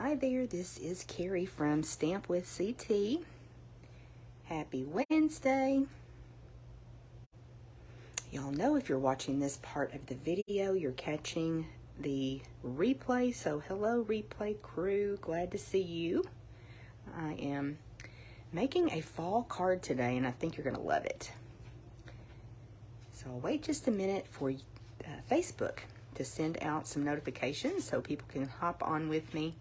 Hi there, this is Carrie from Stamp with CT. Happy Wednesday. Y'all know if you're watching this part of the video, you're catching the replay. So hello replay crew, glad to see you. I am making a fall card today and I think you're gonna love it. So I'll wait just a minute for Facebook to send out some notifications so people can hop on with me.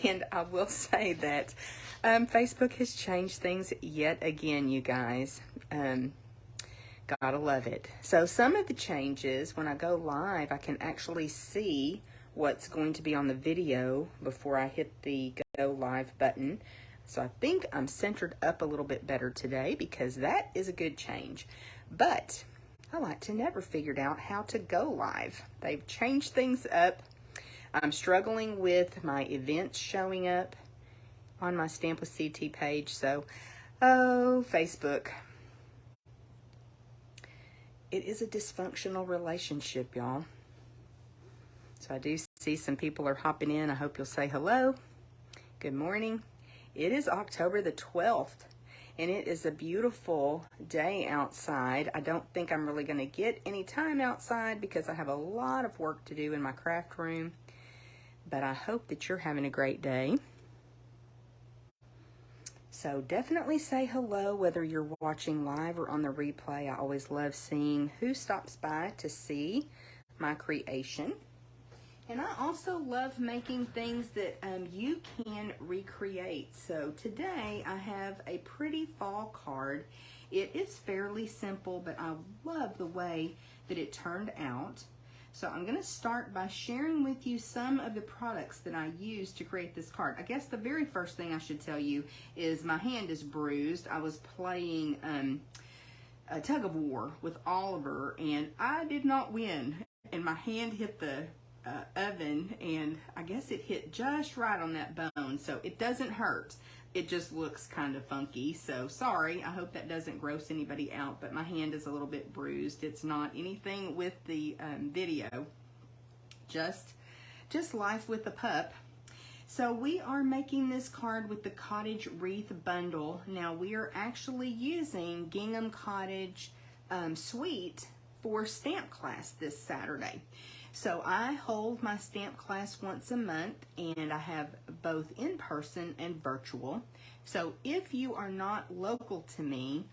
And I will say that Facebook has changed things yet again, you guys. Gotta love it. So some of the changes, when I go live, I can actually see what's going to be on the video before I hit the go live button. So I think I'm centered up a little bit better today because that is a good change. But I like to never figured out how to go live. They've changed things up. I'm struggling with my events showing up on my Stamp with CT page. So, oh, Facebook. It is a dysfunctional relationship, y'all. So I do see some people are hopping in. I hope you'll say hello. Good morning. It is October the 12th. And it is a beautiful day outside. I don't think I'm really going to get any time outside because I have a lot of work to do in my craft room. But I hope that you're having a great day. So definitely say hello whether you're watching live or on the replay. I always love seeing who stops by to see my creation. And I also love making things that you can recreate. So today I have a pretty fall card. It is fairly simple, but I love the way that it turned out. So I'm gonna start by sharing with you some of the products that I used to create this card. I guess the very first thing I should tell you is my hand is bruised. I was playing a tug of war with Oliver and I did not win. And my hand hit the oven and I guess it hit just right on that bone, so it doesn't hurt. It just looks kind of funky, so sorry. I hope that doesn't gross anybody out, but my hand is a little bit bruised. It's not anything with the video, just life with the pup. So we are making this card with the Cottage Wreath Bundle. Now we are actually using Gingham Cottage Suite for stamp class this Saturday. So I hold my stamp class once a month and I have both in person and virtual. So if you are not local to me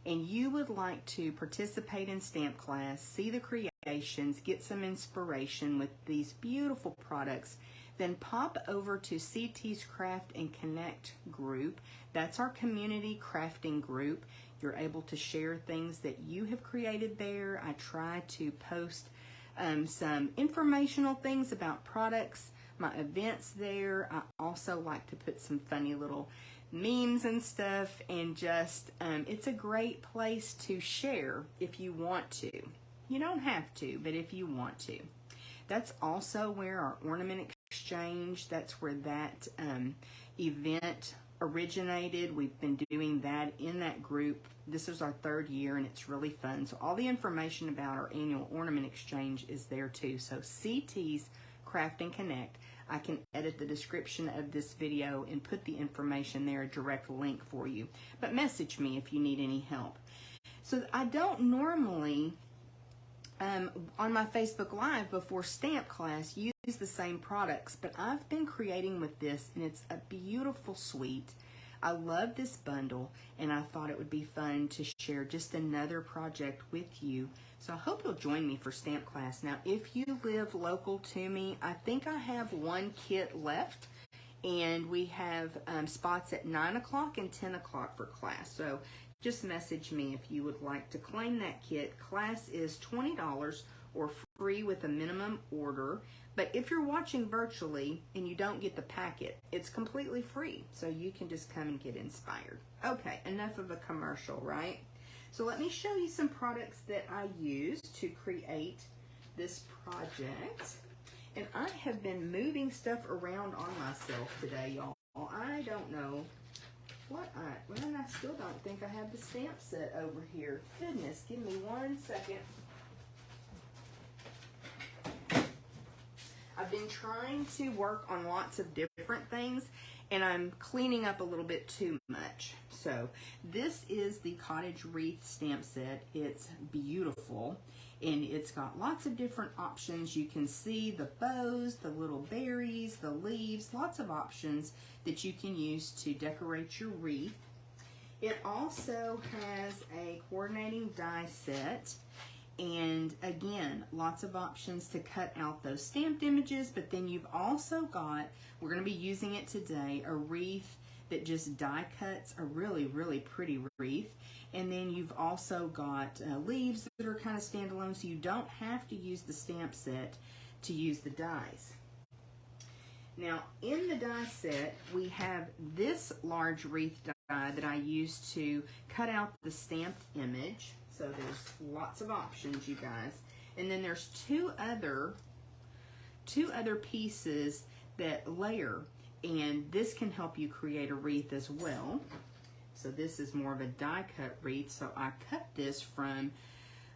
and you would like to participate in stamp class, see the creations, get some inspiration with these beautiful products, then pop over to CT's Craft and Connect group. That's our community crafting group. You're able to share things that you have created there. I try to post some informational things about products, my events there. I also like to put some funny little memes and stuff, and just it's a great place to share if you want to. You don't have to, but if you want to. That's also where our ornament exchange, that's where that event originated. We've been doing that in that group. This is our third year and it's really fun. So all the information about our annual ornament exchange is there too. So CT's Craft and Connect. I can edit the description of this video and put the information there, a direct link for you. But message me if you need any help. So I don't normally on my Facebook Live before stamp class use the same products, but I've been creating with this and it's a beautiful suite. I love this bundle and I thought it would be fun to share just another project with you. So I hope you'll join me for stamp class. Now if you live local to me, I think I have one kit left and we have spots at 9 o'clock and 10 o'clock for class. So just message me if you would like to claim that kit. Class is $20 or free with a minimum order. But if you're watching virtually and you don't get the packet, it's completely free. So you can just come and get inspired. Okay, enough of a commercial, right? So let me show you some products that I used to create this project. And I have been moving stuff around on myself today, y'all. I don't know what well, I still don't think I have the stamp set over here. Goodness, give me 1 second. I've been trying to work on lots of different different things, and I'm cleaning up a little bit too much. So this is the Cottage Wreath stamp set. It's beautiful, and it's got lots of different options. You can see the bows, the little berries, the leaves, lots of options that you can use to decorate your wreath. It also has a coordinating die set, and again, lots of options to cut out those stamped images, but then you've also got, we're going to be using it today, a wreath that just die cuts a really, really pretty wreath. And then you've also got leaves that are kind of standalone, so you don't have to use the stamp set to use the dies. Now, in the die set, we have this large wreath die that I use to cut out the stamped image. So there's lots of options, you guys. And then there's two other pieces that layer, and this can help you create a wreath as well. So this is more of a die cut wreath. So I cut this from,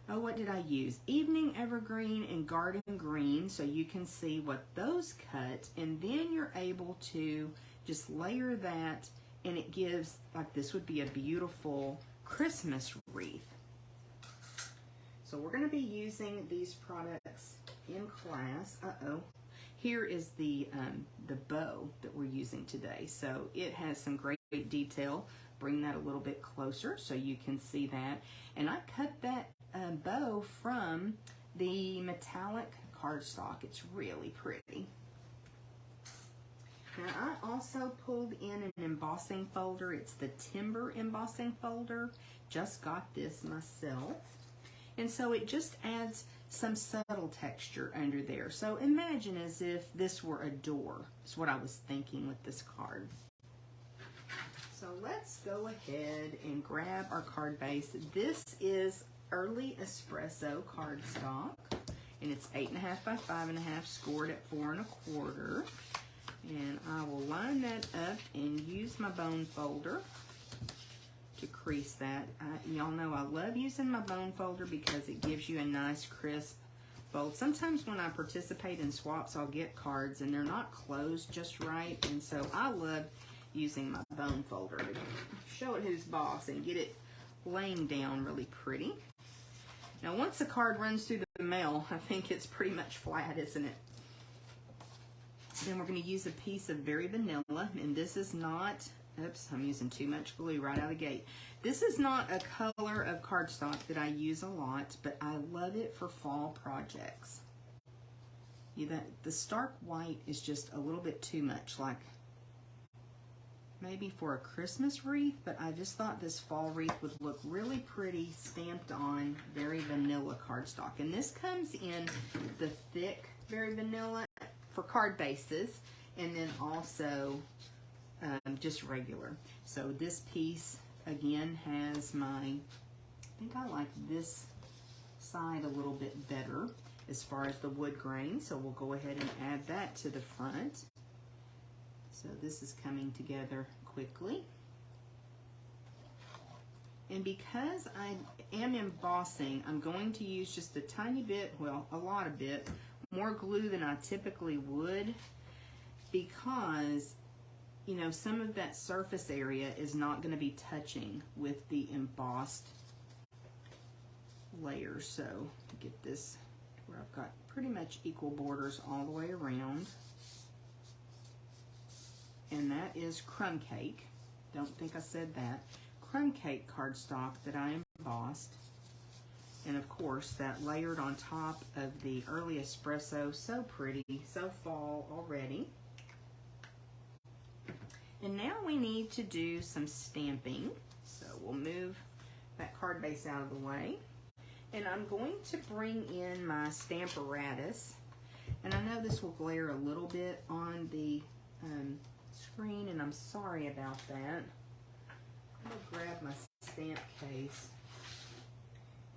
oh, what did I use? Evening Evergreen and Garden Green. So you can see what those cut, and then you're able to just layer that, and it gives, like, this would be a beautiful Christmas wreath. So we're going to be using these products in class. Here is the bow that we're using today. So it has some great detail. Bring that a little bit closer so you can see that. And I cut that bow from the metallic cardstock. It's really pretty. Now I also pulled in an embossing folder. It's the Timber embossing folder. Just got this myself. And so it just adds some subtle texture under there. So imagine as if this were a door. That's what I was thinking with this card. So let's go ahead and grab our card base. This is Early Espresso cardstock, and it's 8.5 by 5.5, scored at 4 1/4. And I will line that up and use my bone folder to crease that. Y'all know I love using my bone folder because it gives you a nice crisp fold. Sometimes when I participate in swaps, I'll get cards and they're not closed just right, and so I love using my bone folder to show it who's boss and get it laying down really pretty. Now once a card runs through the mail, I think it's pretty much flat, isn't it? Then we're going to use a piece of Very Vanilla, and this is not, oops, I'm using too much glue right out of the gate. This is not a color of cardstock that I use a lot, but I love it for fall projects. The stark white is just a little bit too much, like maybe for a Christmas wreath, but I just thought this fall wreath would look really pretty stamped on Very Vanilla cardstock. And this comes in the thick Very Vanilla for card bases, and then also just regular. So this piece again has my, I think I like this side a little bit better as far as the wood grain, so we'll go ahead and add that to the front. So this is coming together quickly. And because I am embossing, I'm going to use just a tiny bit, well, a lot of bit, more glue than I typically would, because, you know, some of that surface area is not going to be touching with the embossed layers. So to get this where I've got pretty much equal borders all the way around. And that is Crumb Cake. Don't think I said that. Crumb Cake cardstock that I embossed. And of course, that layered on top of the Early Espresso. So pretty, so fall already. And now we need to do some stamping. So we'll move that card base out of the way. And I'm going to bring in my Stamparatus. And I know this will glare a little bit on the screen, and I'm sorry about that. I'm going to grab my stamp case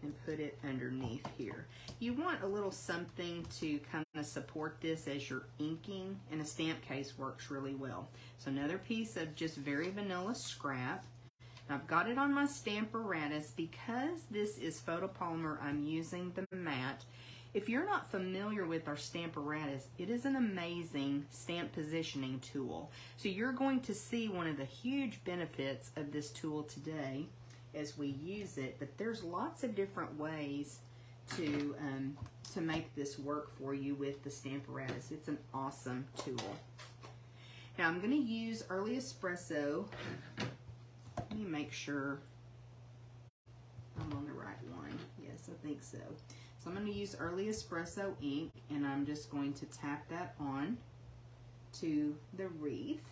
and put it underneath here. You want a little something to kind of support this as you're inking, and a stamp case works really well. So another piece of just Very Vanilla scrap. I've got it on my Stamparatus. Because this is photopolymer, I'm using the matte. If you're not familiar with our Stamparatus, it is an amazing stamp positioning tool. So you're going to see one of the huge benefits of this tool today as we use it, but there's lots of different ways to make this work for you with the Stamparatus. It's an awesome tool. Now I'm going to use Early Espresso. Let me make sure I'm on the right one. Yes, I think so. So I'm going to use Early Espresso ink, and I'm just going to tap that on to the wreath.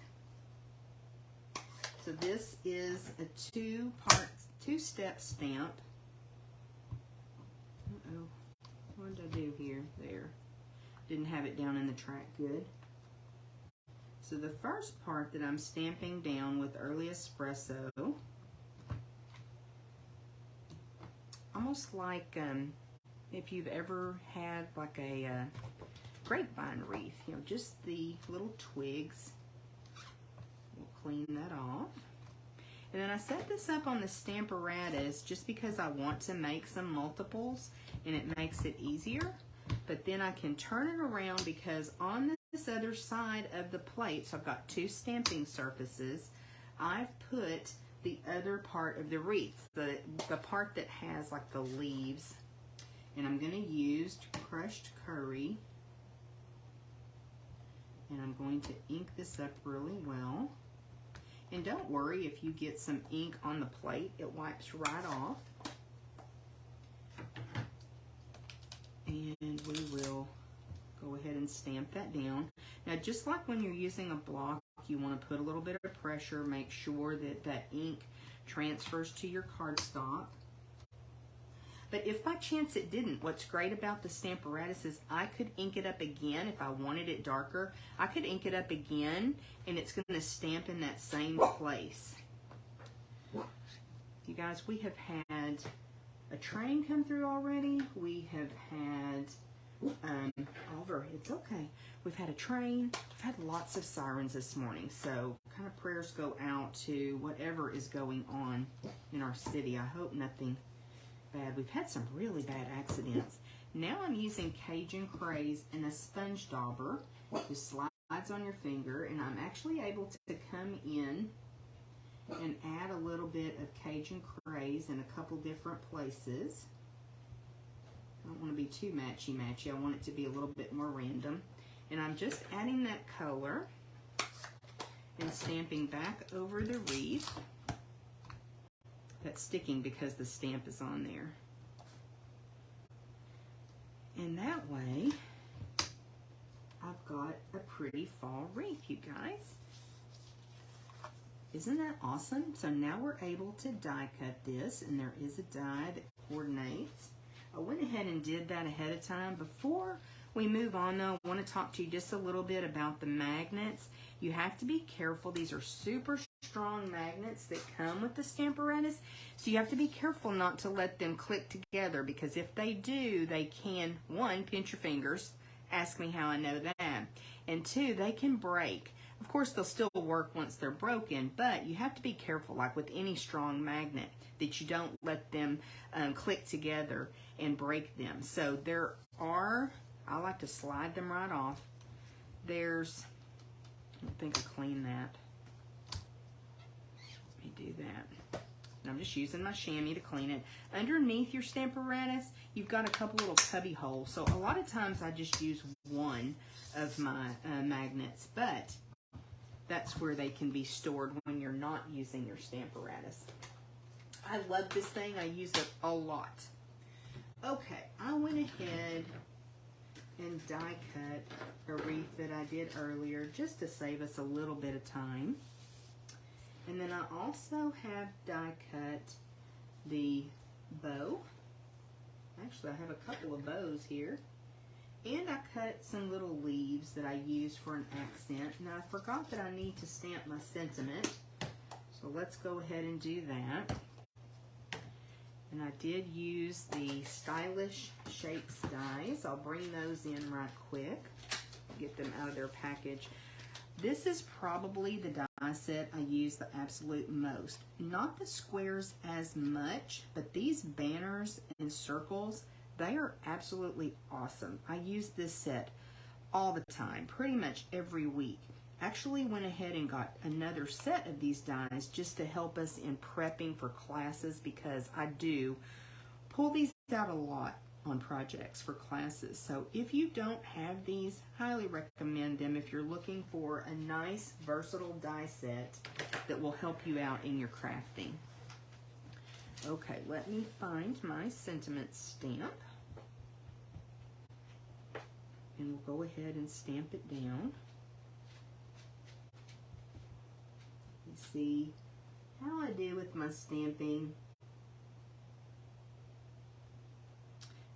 So this is a two-step stamp. Uh-oh, what did I do here? There. Didn't have it down in the track good. So the first part that I'm stamping down with Early Espresso, almost like if you've ever had like a grapevine wreath, you know, just the little twigs. We'll clean that off. And then I set this up on the Stamparatus just because I want to make some multiples and it makes it easier. But then I can turn it around because on this other side of the plate, so I've got two stamping surfaces, I've put the other part of the wreath, the part that has like the leaves. And I'm going to use crushed curry. And I'm going to ink this up really well. And don't worry if you get some ink on the plate, it wipes right off. And we will go ahead and stamp that down. Now, just like when you're using a block, you want to put a little bit of pressure, make sure that that ink transfers to your cardstock. But if by chance it didn't, what's great about the Stamparatus is I could ink it up again if I wanted it darker. I could ink it up again and it's going to stamp in that same place. You guys, we have had a train come through already. We have had, Oliver, it's okay. We've had a train. We've had lots of sirens this morning. So kind of prayers go out to whatever is going on in our city. I hope nothing bad. We've had some really bad accidents. Now I'm using Cajun Craze and a sponge dauber. Just slides on your finger, and I'm actually able to come in and add a little bit of Cajun Craze in a couple different places. I don't want to be too matchy-matchy. I want it to be a little bit more random. And I'm just adding that color and stamping back over the wreath. That's sticking because the stamp is on there. And that way, I've got a pretty fall wreath, you guys. Isn't that awesome? So now we're able to die cut this, and there is a die that coordinates. I went ahead and did that ahead of time. Before we move on though, I want to talk to you just a little bit about the magnets. You have to be careful. These are super strong magnets that come with the Stamparatus, so you have to be careful not to let them click together, because if they do, they can, one, pinch your fingers. Ask me how I know that. And two, they can break. Of course, they'll still work once they're broken, but you have to be careful, like with any strong magnet, that you don't let them click together and break them. So there are, I like to slide them right off. There's, I think I cleaned that. Let me do that. And I'm just using my chamois to clean it. Underneath your Stamparatus, you've got a couple little cubby holes. So a lot of times I just use one of my magnets, but that's where they can be stored when you're not using your Stamparatus. I love this thing. I use it a lot. Okay, I went ahead and die cut a wreath that I did earlier just to save us a little bit of time. And then I also have die cut the bow. Actually, I have a couple of bows here. And I cut some little leaves that I use for an accent. Now, I forgot that I need to stamp my sentiment. So let's go ahead and do that. And I did use the Stylish Shapes dies. I'll bring those in right quick. Get them out of their package. This is probably the die set I use the absolute most. Not the squares as much, but these banners and circles, They are absolutely awesome. I use this set all the time, pretty much every week. Actually went ahead and got another set of these dies just to help us in prepping for classes, because I do pull these out a lot on projects for classes. So if you don't have these, highly recommend them if you're looking for a nice versatile die set that will help you out in your crafting. Okay, let me find my sentiment stamp. And we'll go ahead and stamp it down. Let's see how I do with my stamping.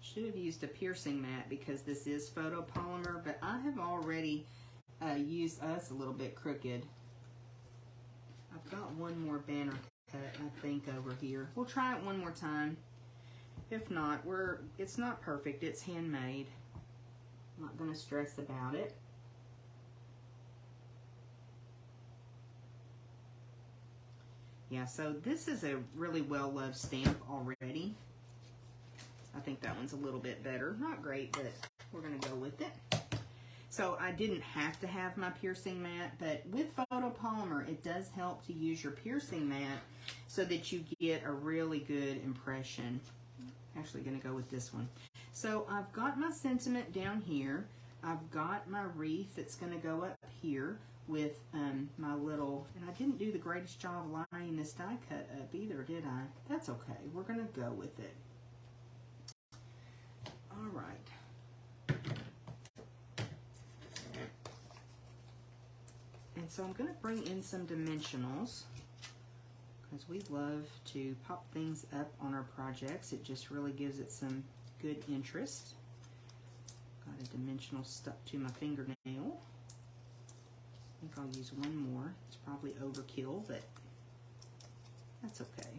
Should have used a piercing mat because this is photopolymer, but I have already used us a little bit crooked. I've got one more banner cut, I think, over here. We'll try it one more time. If not, it's not perfect. It's handmade. I'm not going to stress about it. Yeah, so this is a really well-loved stamp already. I think that one's a little bit better. Not great, but we're going to go with it. So I didn't have to have my piercing mat, but with photopolymer, it does help to use your piercing mat so that you get a really good impression. Actually going to go with this one. So I've got my sentiment down here. I've got my wreath that's going to go up here with my little, and I didn't do the greatest job lining this die cut up either, did I? That's okay. We're going to go with it. All right. And so I'm going to bring in some dimensionals because we love to pop things up on our projects. It just really gives it some good interest. Got a dimensional stuck to my fingernail. I think I'll use one more. It's probably overkill, but that's okay.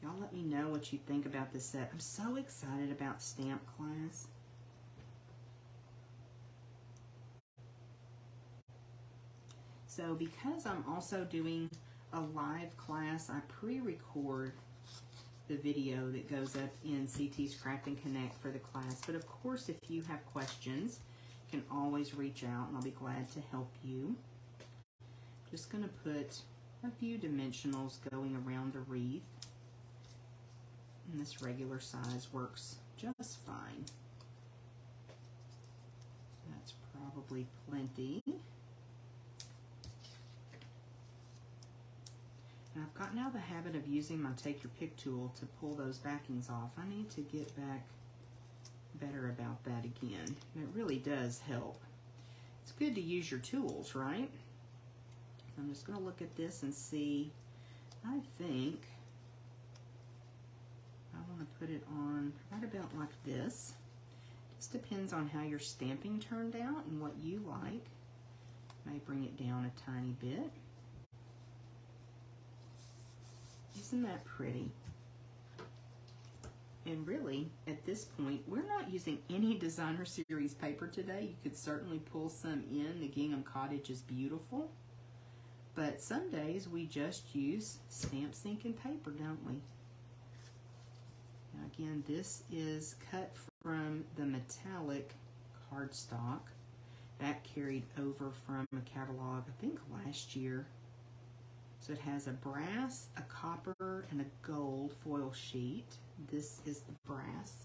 Y'all let me know what you think about this set. I'm so excited about stamp class. So because I'm also doing a live class, I pre-record the video that goes up in CT's Crafting Connect for the class. But of course, if you have questions, you can always reach out and I'll be glad to help you. Just going to put a few dimensionals going around the wreath. And this regular size works just fine. That's probably plenty. And I've got now the habit of using my Take Your Pick tool to pull those backings off. I need to get back better about that again. It really does help. It's good to use your tools, right? I'm just going to look at this and see. I think I want to put it on right about like this. Just depends on how your stamping turned out and what you like. May bring it down a tiny bit. Isn't that pretty? And really, at this point, we're not using any designer series paper today. You could certainly pull some in. The Gingham Cottage is beautiful. But some days we just use stamp, ink, and paper, don't we? Now again, this is cut from the metallic cardstock. That carried over from a catalog, I think last year. So it has a brass, a copper, and a gold foil sheet. This is the brass.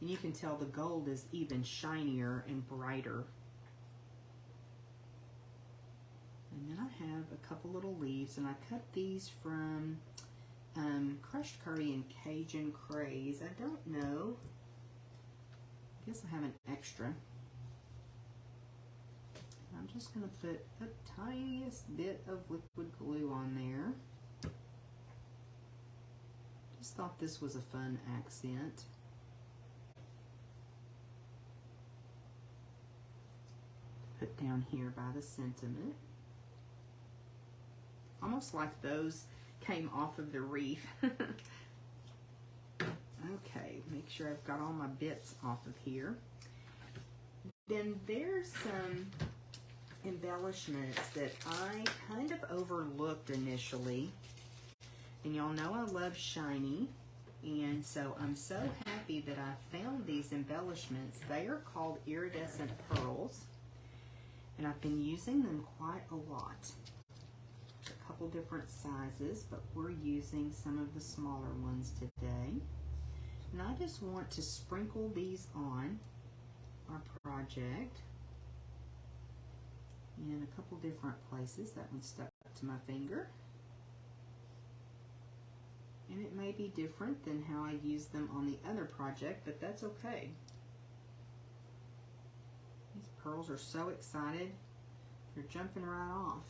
And you can tell the gold is even shinier and brighter. And then I have a couple little leaves, and I cut these from crushed curry and Cajun Craze. I don't know. I guess I have an extra. I'm just going to put the tiniest bit of liquid glue on there. Just thought this was a fun accent. Put down here by the sentiment. Almost like those came off of the wreath. Okay, make sure I've got all my bits off of here. Then there's some embellishments that I kind of overlooked initially And y'all know I love shiny. And so I'm so happy that I found these embellishments. They are called Iridescent Pearls. And I've been using them quite a lot. A couple different sizes, but we're using some of the smaller ones today. And I just want to sprinkle these on our project in a couple different places. That one stuck to my finger. And it may be different than how I use them on the other project, but that's okay. These pearls are so excited. They're jumping right off.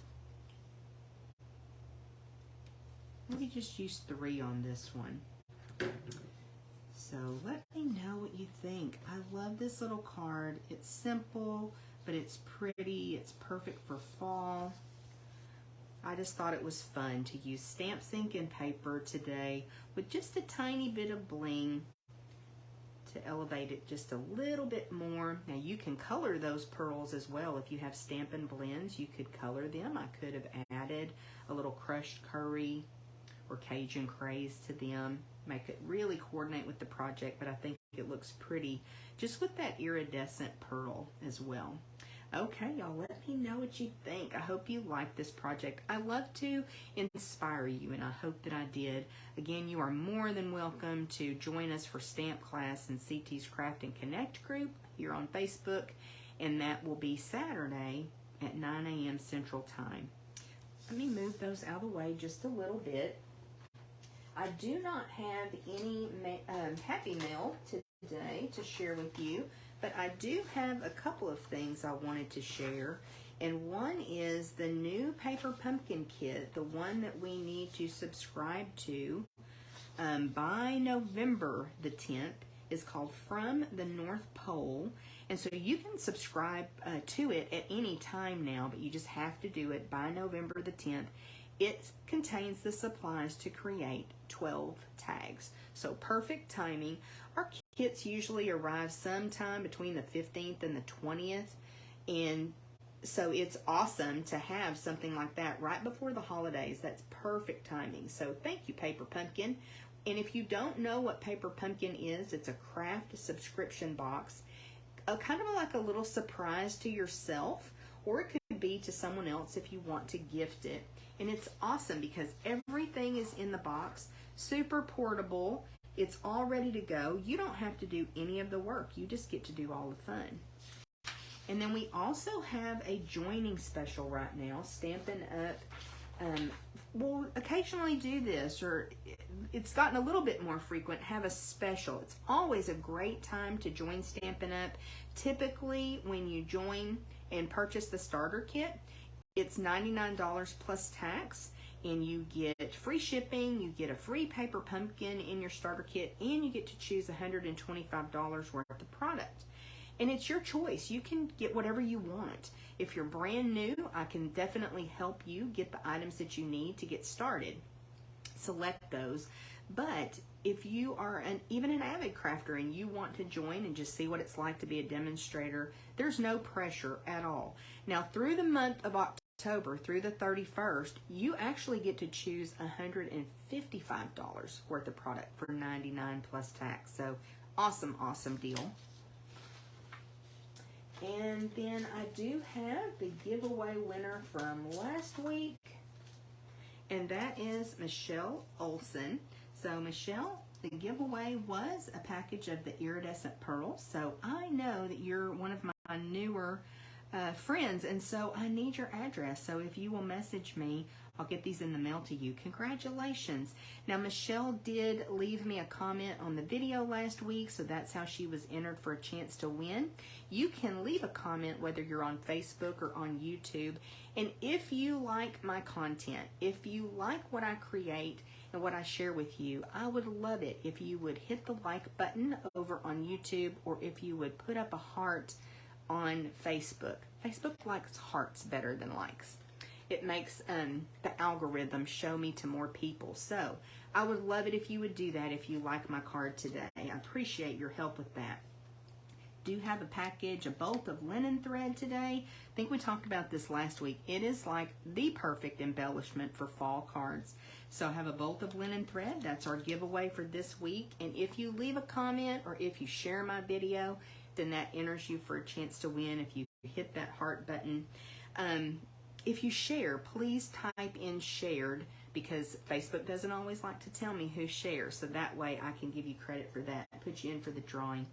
Maybe just use 3 on this one. So let me know what you think. I love this little card. It's simple, but it's pretty. It's perfect for fall. I just thought it was fun to use stamp ink and paper today with just a tiny bit of bling to elevate it just a little bit more. Now you can color those pearls as well. If you have Stampin' blends, you could color them. I could have added a little crushed curry or Cajun Craze to them. Make it really coordinate with the project, but I think it looks pretty just with that iridescent pearl as well. Okay, y'all, let me know what you think. I hope you like this project. I love to inspire you, and I hope that I did. Again, you are more than welcome to join us for stamp class in CT's Craft and Connect group here on Facebook, and that will be Saturday at 9 a.m. Central Time. Let me move those out of the way just a little bit. I do not have any Happy Mail today to share with you, but I do have a couple of things I wanted to share. And one is the new Paper Pumpkin Kit, the one that we need to subscribe to by November the 10th, is called From the North Pole. And so you can subscribe to it at any time now, but you just have to do it by November the 10th. It contains the supplies to create 12 tags. So perfect timing. Our kits usually arrive sometime between the 15th and the 20th. And so it's awesome to have something like that right before the holidays. That's perfect timing. So thank you, Paper Pumpkin. And if you don't know what Paper Pumpkin is, it's a craft subscription box. Kind of like a little surprise to yourself, or it could be to someone else if you want to gift it. And it's awesome because everything is in the box, super portable. It's all ready to go. You don't have to do any of the work. You just get to do all the fun. And then we also have a joining special right now, Stampin' Up. We'll occasionally do this, or it's gotten a little bit more frequent, have a special. It's always a great time to join Stampin' Up. Typically, when you join and purchase the starter kit, it's $99 plus tax, and you get free shipping, you get a free paper pumpkin in your starter kit, and you get to choose $125 worth of product. And it's your choice. You can get whatever you want. If you're brand new, I can definitely help you get the items that you need to get started. Select those. But if you are even an avid crafter and you want to join and just see what it's like to be a demonstrator, there's no pressure at all. Now, through the month of October, through the 31st, you actually get to choose $155 worth of product for $99 plus tax. So awesome, awesome deal. And then I do have the giveaway winner from last week, and that is Michelle Olson. So Michelle, the giveaway was a package of the Iridescent Pearls. So I know that you're one of my newer friends, and so I need your address. So if you will message me, I'll get these in the mail to you. Congratulations. Now, Michelle did leave me a comment on the video last week, so that's how she was entered for a chance to win. You can leave a comment whether you're on Facebook or on YouTube. And if you like my content, if you like what I create and what I share with you, I would love it if you would hit the like button over on YouTube, or if you would put up a heart on Facebook. Facebook likes hearts better than likes. It makes the algorithm show me to more people. So I would love it if you would do that if you like my card today. I appreciate your help with that. do have a package, a bolt of linen thread today. I think we talked about this last week. It is like the perfect embellishment for fall cards. So I have a bolt of linen thread. That's our giveaway for this week. And if you leave a comment or if you share my video, then that enters you for a chance to win if you hit that heart button. If you share, please type in shared, because Facebook doesn't always like to tell me who shares, so that way I can give you credit for that, put you in for the drawing.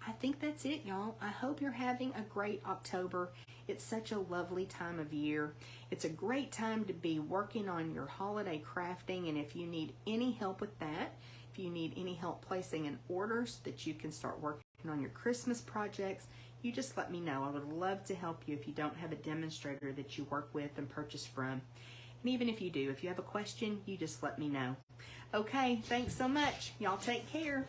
I think that's it, y'all. I hope you're having a great October. It's such a lovely time of year. It's a great time to be working on your holiday crafting, and if you need any help with that, if you need any help placing an order so that you can start working on your Christmas projects, you just let me know. I would love to help you if you don't have a demonstrator that you work with and purchase from. And even if you do, if you have a question, you just let me know. Okay, thanks so much. Y'all take care.